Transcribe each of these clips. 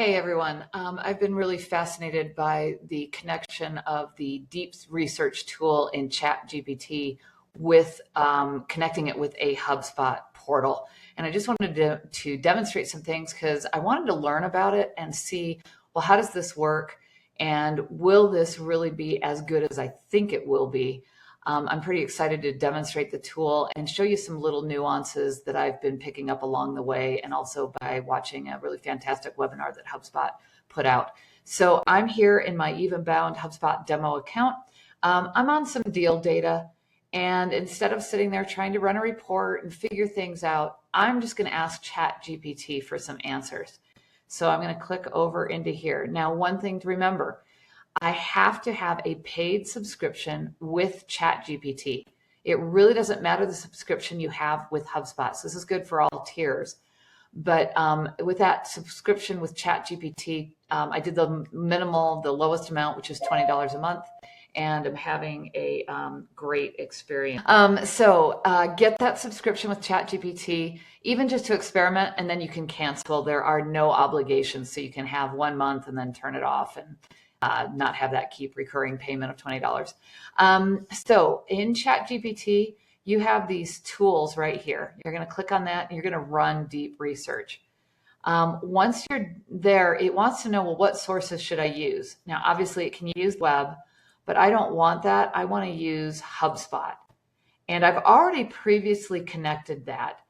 Hey everyone, I've been really fascinated by the connection of the deep research tool in ChatGPT with connecting it with a HubSpot portal. And I just wanted to demonstrate some things because I wanted to learn about it and see, well, how does this work? And will this really be as good as I think it will be? I'm pretty excited to demonstrate the tool and show you some little nuances that I've been picking up along the way, and also by watching a really fantastic webinar that HubSpot put out. So I'm here in my Evenbound HubSpot demo account. I'm on some deal data, and instead of sitting there trying to run a report and figure things out, I'm just going to ask ChatGPT for some answers. So I'm going to click over into here. Now, one thing to remember, I have to have a paid subscription with ChatGPT. It really doesn't matter the subscription you have with HubSpot. So this is good for all tiers. But with that subscription with ChatGPT, I did the lowest amount, which is $20 a month. And I'm having a great experience. So get that subscription with ChatGPT, even just to experiment, and then you can cancel. There are no obligations, so you can have 1 month and then turn it off and not have that keep recurring payment of $20. So in ChatGPT, you have these tools right here. You're going to click on that and you're going to run deep research. Once you're there, it wants to know, well, what sources should I use? Now, obviously it can use web, but I don't want that. I want to use HubSpot. And I've already previously connected that.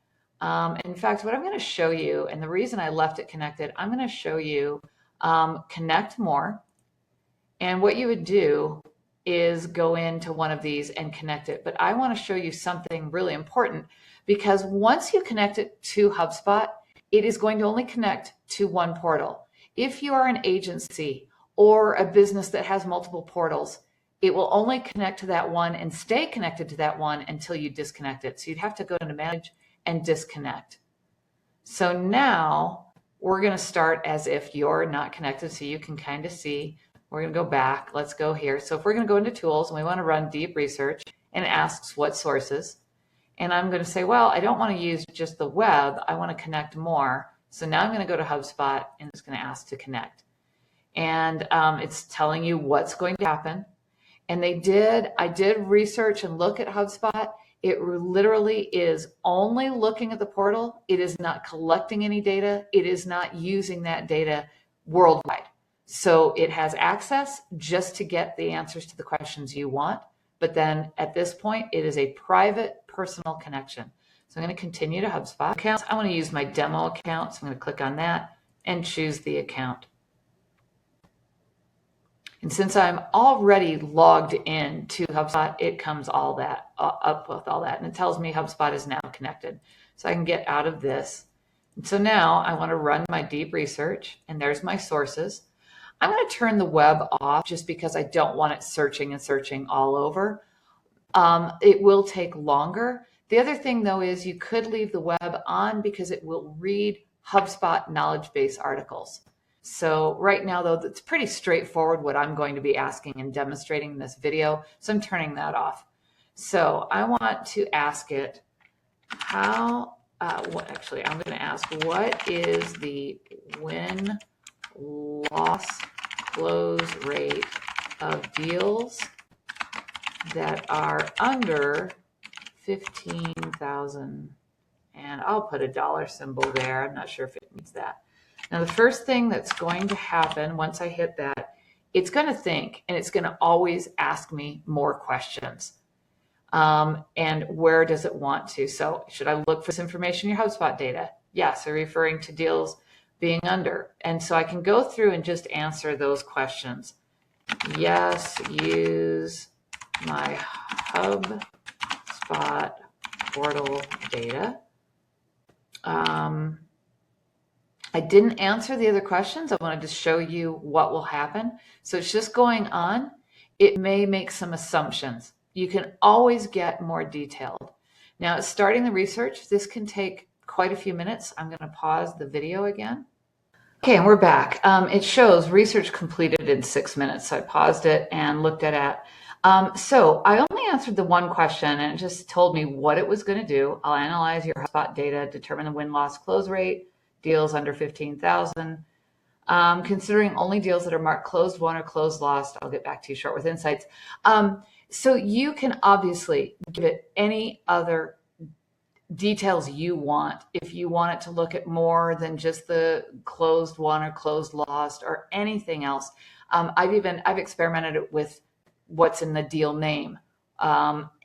In fact, what I'm going to show you, and the reason I left it connected, I'm going to show you connect more. And what you would do is go into one of these and connect it. But I want to show you something really important, because once you connect it to HubSpot, it is going to only connect to one portal. If you are an agency or a business that has multiple portals, it will only connect to that one and stay connected to that one until you disconnect it. So you'd have to go into manage and disconnect. So now we're going to start as if you're not connected, so you can kind of see. We're going to go back. Let's go here. So if we're going to go into tools and we want to run deep research, and it asks what sources, and I'm going to say, well, I don't want to use just the web. I want to connect more. So now I'm going to go to HubSpot and it's going to ask to connect. And it's telling you what's going to happen. And I did research and look at HubSpot. It literally is only looking at the portal. It is not collecting any data. It is not using that data worldwide. So it has access just to get the answers to the questions you want. But then at this point, it is a private personal connection. So I'm going to continue to HubSpot accounts. I want to use my demo account. So I'm going to click on that and choose the account. And since I'm already logged in to HubSpot, it comes all that up with all that. And it tells me HubSpot is now connected. So I can get out of this. And so now I want to run my deep research, and there's my sources. I'm going to turn the web off just because I don't want it searching and searching all over. It will take longer. The other thing, though, is you could leave the web on because it will read HubSpot knowledge base articles. So right now, though, it's pretty straightforward what I'm going to be asking and demonstrating in this video. So I'm turning that off. So I want to ask it I'm going to ask, what is the win-loss close rate of deals that are under 15,000, and I'll put a dollar symbol there. I'm not sure if it means that. Now, the first thing that's going to happen once I hit that, it's going to think, and it's going to always ask me more questions. And where does it want to? So should I look for this information in your HubSpot data? Yes, they're referring to deals being under. And so I can go through and just answer those questions. Yes, use my HubSpot portal data. I didn't answer the other questions. I wanted to show you what will happen. So it's just going on. It may make some assumptions. You can always get more detailed. Now, it's starting the research. This can take quite a few minutes. I'm going to pause the video again. Okay, and we're back. It shows research completed in 6 minutes. So I paused it and looked at it. So I only answered the one question, and it just told me what it was going to do. I'll analyze your HubSpot data, determine the win-loss close rate, deals under 15,000. Considering only deals that are marked closed won or closed lost. I'll get back to you short with insights. So you can obviously give it any other details you want. If you want it to look at more than just the closed won or closed lost or anything else. I've experimented it with what's in the deal name,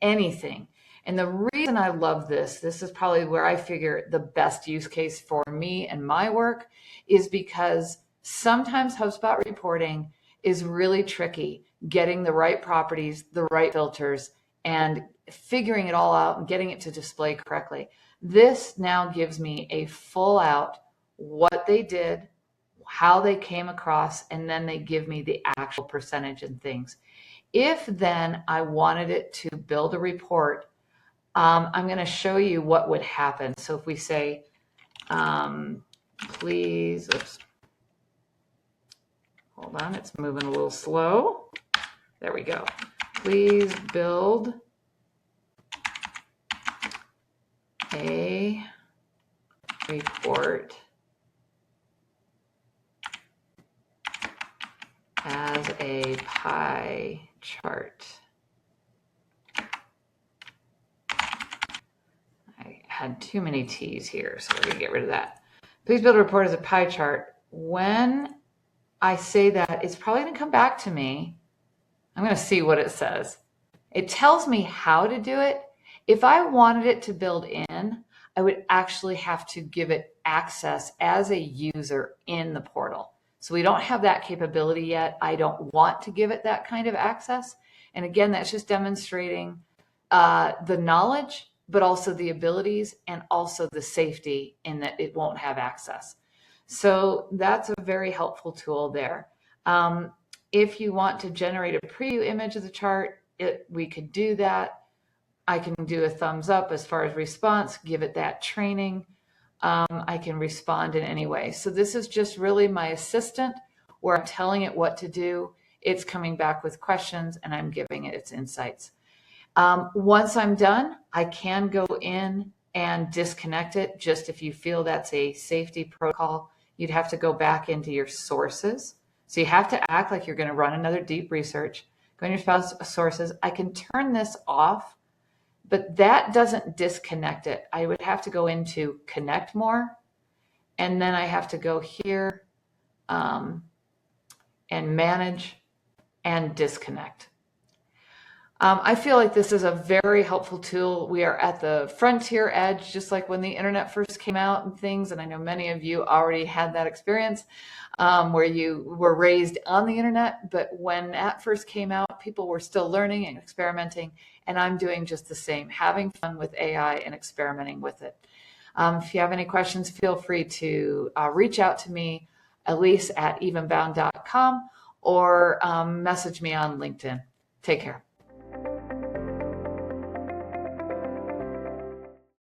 anything. And the reason I love this is probably where I figure the best use case for me and my work, is because sometimes HubSpot reporting is really tricky, getting the right properties, the right filters, and figuring it all out and getting it to display correctly. This now gives me a full out what they did, how they came across, and then they give me the actual percentage and things. If then I wanted it to build a report, I'm going to show you what would happen. So if we say, please, oops, hold on, it's moving a little slow. There we go. Please build a report as a pie chart. I had too many T's here, so we're going to get rid of that. Please build a report as a pie chart. When I say that, it's probably going to come back to me. I'm going to see what it says. It tells me how to do it. If I wanted it to build in, I would actually have to give it access as a user in the portal. So we don't have that capability yet. I don't want to give it that kind of access. And again, that's just demonstrating the knowledge, but also the abilities and also the safety in that it won't have access. So that's a very helpful tool there. If you want to generate a preview image of the chart, we could do that. I can do a thumbs up as far as response, give it that training. I can respond in any way. So this is just really my assistant where I'm telling it what to do. It's coming back with questions and I'm giving it its insights. Once I'm done, I can go in and disconnect it. Just if you feel that's a safety protocol, you'd have to go back into your sources. So you have to act like you're going to run another deep research. Go in your sources. I can turn this off, but that doesn't disconnect it. I would have to go into connect more, and then I have to go here and manage and disconnect. I feel like this is a very helpful tool. We are at the frontier edge, just like when the internet first came out and things. And I know many of you already had that experience where you were raised on the internet. But when that first came out, people were still learning and experimenting. And I'm doing just the same, having fun with AI and experimenting with it. If you have any questions, feel free to reach out to me, Elise at evenbound.com, or message me on LinkedIn. Take care.